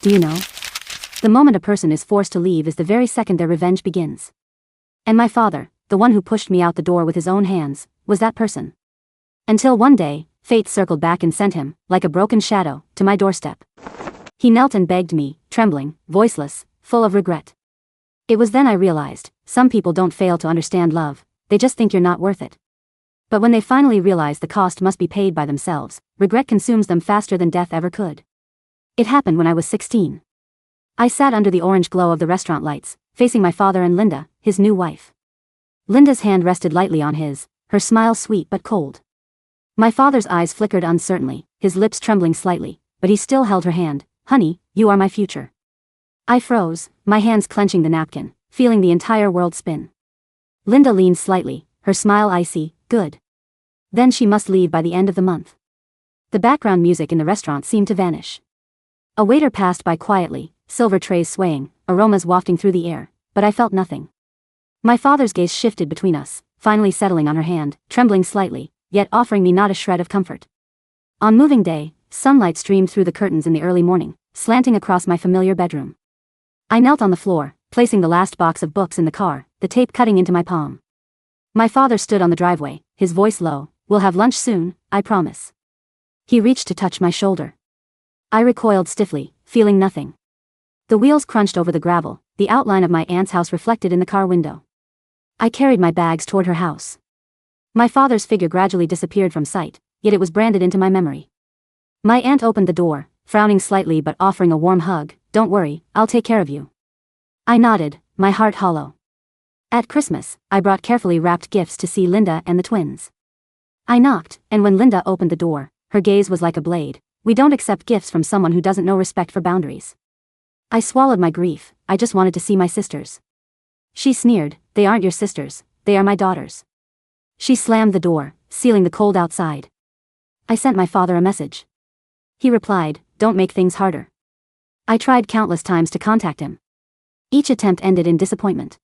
Do you know? The moment a person is forced to leave is the very second their revenge begins. And my father, the one who pushed me out the door with his own hands, was that person. Until one day, fate circled back and sent him, like a broken shadow, to my doorstep. He knelt and begged me, trembling, voiceless, full of regret. It was then I realized, some people don't fail to understand love, they just think you're not worth it. But when they finally realize the cost must be paid by themselves, regret consumes them faster than death ever could. It happened when I was 16. I sat under the orange glow of the restaurant lights, facing my father and Linda, his new wife. Linda's hand rested lightly on his, her smile sweet but cold. My father's eyes flickered uncertainly, his lips trembling slightly, but he still held her hand. Honey, you are my future. I froze, my hands clenching the napkin, feeling the entire world spin. Linda leaned slightly, her smile icy. Good. Then she must leave by the end of the month. The background music in the restaurant seemed to vanish. A waiter passed by quietly, silver trays swaying, aromas wafting through the air, but I felt nothing. My father's gaze shifted between us, finally settling on her hand, trembling slightly, yet offering me not a shred of comfort. On moving day, sunlight streamed through the curtains in the early morning, slanting across my familiar bedroom. I knelt on the floor, placing the last box of books in the car, the tape cutting into my palm. My father stood on the driveway, his voice low. We'll have lunch soon, I promise. He reached to touch my shoulder. I recoiled stiffly, feeling nothing. The wheels crunched over the gravel, the outline of my aunt's house reflected in the car window. I carried my bags toward her house. My father's figure gradually disappeared from sight, yet it was branded into my memory. My aunt opened the door, frowning slightly but offering a warm hug. Don't worry, I'll take care of you. I nodded, my heart hollow. At Christmas, I brought carefully wrapped gifts to see Linda and the twins. I knocked, and when Linda opened the door, her gaze was like a blade. We don't accept gifts from someone who doesn't know respect for boundaries. I swallowed my grief, I just wanted to see my sisters. She sneered, they aren't your sisters, they are my daughters. She slammed the door, sealing the cold outside. I sent my father a message. He replied, don't make things harder. I tried countless times to contact him. Each attempt ended in disappointment.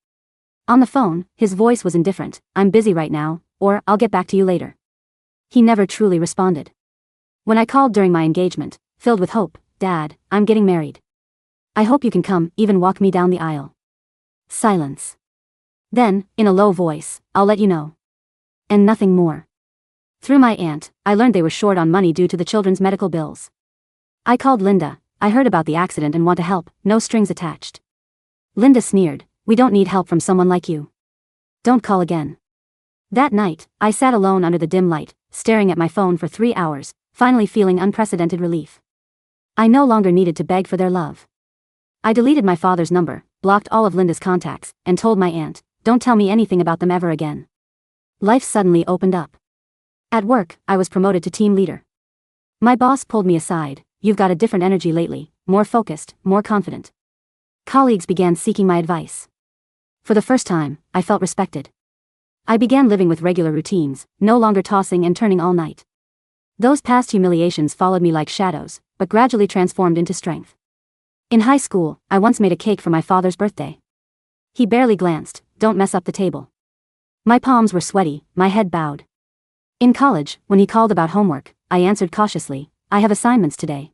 On the phone, his voice was indifferent, I'm busy right now, or I'll get back to you later. He never truly responded. When I called during my engagement, filled with hope, Dad, I'm getting married. I hope you can come, even walk me down the aisle. Silence. Then, in a low voice, I'll let you know. And nothing more. Through my aunt, I learned they were short on money due to the children's medical bills. I called Linda, I heard about the accident and want to help, no strings attached. Linda sneered, we don't need help from someone like you. Don't call again. That night, I sat alone under the dim light, staring at my phone for 3 hours, finally feeling unprecedented relief. I no longer needed to beg for their love. I deleted my father's number, blocked all of Linda's contacts, and told my aunt, don't tell me anything about them ever again. Life suddenly opened up. At work, I was promoted to team leader. My boss pulled me aside, you've got a different energy lately, more focused, more confident. Colleagues began seeking my advice. For the first time, I felt respected. I began living with regular routines, no longer tossing and turning all night. Those past humiliations followed me like shadows, but gradually transformed into strength. In high school, I once made a cake for my father's birthday. He barely glanced, don't mess up the table. My palms were sweaty, my head bowed. In college, when he called about homework, I answered cautiously, I have assignments today.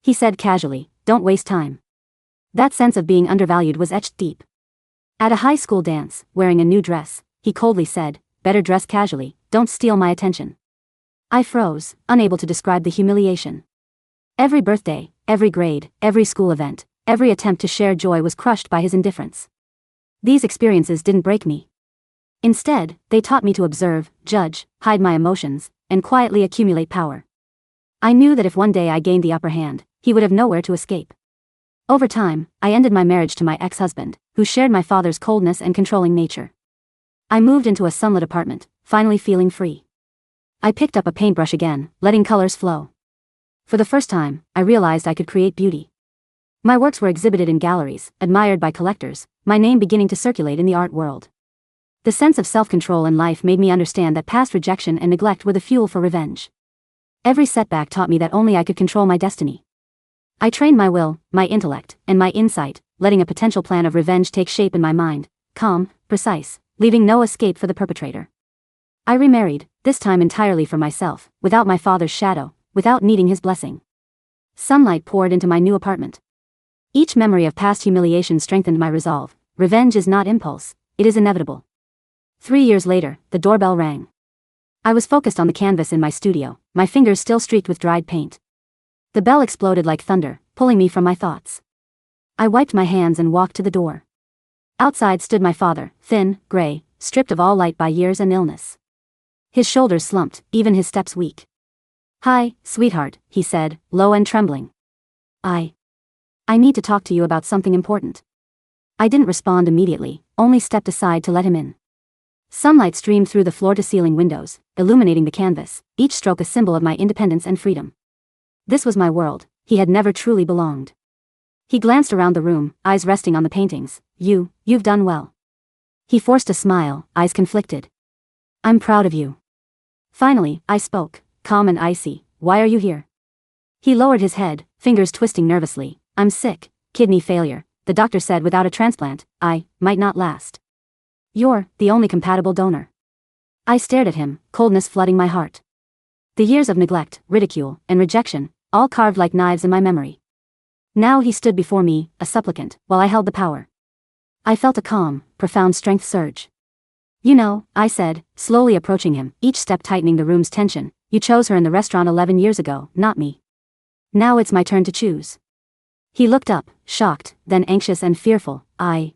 He said casually, don't waste time. That sense of being undervalued was etched deep. At a high school dance, wearing a new dress, he coldly said, better dress casually, don't steal my attention. I froze, unable to describe the humiliation. Every birthday, every grade, every school event, every attempt to share joy was crushed by his indifference. These experiences didn't break me. Instead, they taught me to observe, judge, hide my emotions, and quietly accumulate power. I knew that if one day I gained the upper hand, he would have nowhere to escape. Over time, I ended my marriage to my ex-husband, who shared my father's coldness and controlling nature. I moved into a sunlit apartment, finally feeling free. I picked up a paintbrush again, letting colors flow. For the first time, I realized I could create beauty. My works were exhibited in galleries, admired by collectors, my name beginning to circulate in the art world. The sense of self-control in life made me understand that past rejection and neglect were the fuel for revenge. Every setback taught me that only I could control my destiny. I trained my will, my intellect, and my insight, letting a potential plan of revenge take shape in my mind, calm, precise, leaving no escape for the perpetrator. I remarried, this time entirely for myself, without my father's shadow, without needing his blessing. Sunlight poured into my new apartment. Each memory of past humiliation strengthened my resolve. Revenge is not impulse, it is inevitable. 3 years later, the doorbell rang. I was focused on the canvas in my studio, my fingers still streaked with dried paint. The bell exploded like thunder, pulling me from my thoughts. I wiped my hands and walked to the door. Outside stood my father, thin, gray, stripped of all light by years and illness. His shoulders slumped, even his steps weak. "Hi, sweetheart," he said, low and trembling. I need to talk to you about something important." I didn't respond immediately, only stepped aside to let him in. Sunlight streamed through the floor-to-ceiling windows, illuminating the canvas, each stroke a symbol of my independence and freedom. This was my world, he had never truly belonged. He glanced around the room, eyes resting on the paintings. You've done well." He forced a smile, eyes conflicted. "I'm proud of you." Finally, I spoke, calm and icy. "Why are you here?" He lowered his head, fingers twisting nervously. "I'm sick, kidney failure. The doctor said without a transplant, I might not last. You're the only compatible donor." I stared at him, coldness flooding my heart. The years of neglect, ridicule, and rejection, all carved like knives in my memory. Now he stood before me, a supplicant, while I held the power. I felt a calm, profound strength surge. "You know," I said, slowly approaching him, each step tightening the room's tension, "you chose her in the restaurant 11 years ago, not me. Now it's my turn to choose." He looked up, shocked, then anxious and fearful. I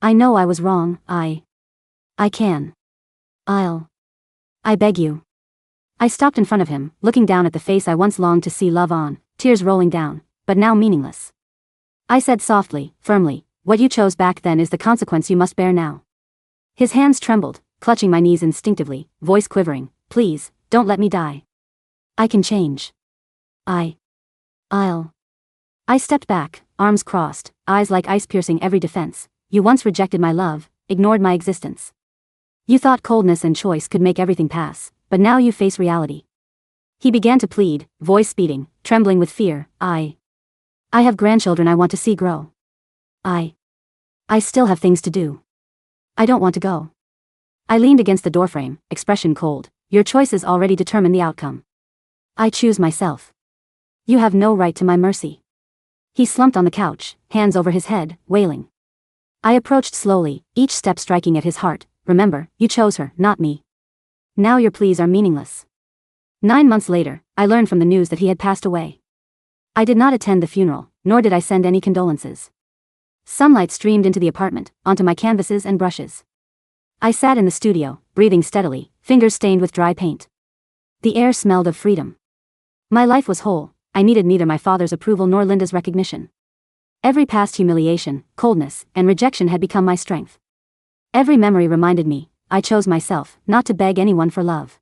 know I was wrong. I can. I beg you." I stopped in front of him, looking down at the face I once longed to see love on, tears rolling down, but now meaningless. I said softly, firmly, "What you chose back then is the consequence you must bear now." His hands trembled, clutching my knees instinctively, voice quivering. "Please, don't let me die. I can change. I'll." I stepped back, arms crossed, eyes like ice piercing every defense. "You once rejected my love, ignored my existence. You thought coldness and choice could make everything pass, but now you face reality." He began to plead, voice speeding, trembling with fear. I have grandchildren I want to see grow. I still have things to do. I don't want to go." I leaned against the doorframe, expression cold. "Your choices already determine the outcome. I choose myself. You have no right to my mercy." He slumped on the couch, hands over his head, wailing. I approached slowly, each step striking at his heart. "Remember, you chose her, not me. Now your pleas are meaningless." 9 months later, I learned from the news that he had passed away. I did not attend the funeral, nor did I send any condolences. Sunlight streamed into the apartment, onto my canvases and brushes. I sat in the studio, breathing steadily, fingers stained with dry paint. The air smelled of freedom. My life was whole. I needed neither my father's approval nor Linda's recognition. Every past humiliation, coldness, and rejection had become my strength. Every memory reminded me, I chose myself, not to beg anyone for love.